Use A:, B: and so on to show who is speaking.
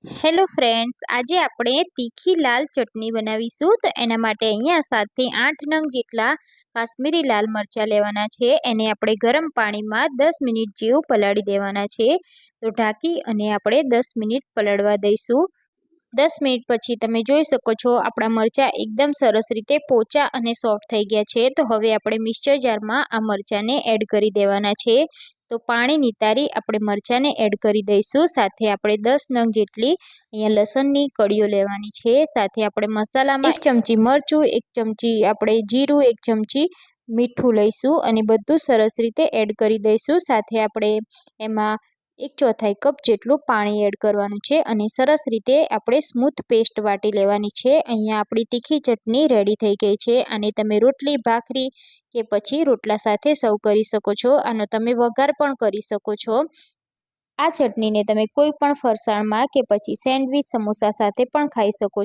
A: Hello friends, આજે આપણે તીખી લાલ ચટણી બનાવીશું. તો એના માટે અહીંયા 7 થી 8 નંગ જેટલા કાશ્મીરી લાલ મરચાં લેવાના છે. એને આપણે ગરમ પાણીમાં 10 મિનિટ જેવું પલાળી દેવાના છે. તો ઢાંકી અને આપણે 10 મિનિટ પલળવા દઈશું. 10 મિનિટ પછી તમે જોઈ શકો છો આપણા મરચાં એકદમ સરસ રીતે પોચા અને સોફ્ટ થઈ ગયા છે. તો હવે આપણે મિક્સર જારમાં આ મરચાંને એડ કરી દેવાના છે. તો પાણી નિતારી આપણે મરચાંને એડ કરી દઈશું. સાથે આપણે 10 નંગ જેટલી અહીંયા લસણની કળીઓ લેવાની છે. સાથે આપણે મસાલામાં 1 ચમચી મરચું, 1 ચમચી આપણે જીરું, 1 ચમચી મીઠું લઈશું અને બધું સરસ રીતે એડ કરી દઈશું. સાથે આપણે એમાં 1/4 કપ જેટલું પાણી એડ કરવાનું છે અને સરસ રીતે આપણે સ્મૂથ પેસ્ટ વાટી લેવાની છે. અહીંયા આપણી તીખી ચટણી રેડી થઈ ગઈ છે. અને તમે રોટલી, ભાખરી કે પછી રોટલા સાથે સર્વ કરી શકો છો. આનો તમે વઘાર પણ કરી શકો છો. આ ચટણીને તમે કોઈ પણ ફરસાણમાં કે પછી સેન્ડવિચ, સમોસા સાથે પણ ખાઈ શકો છો.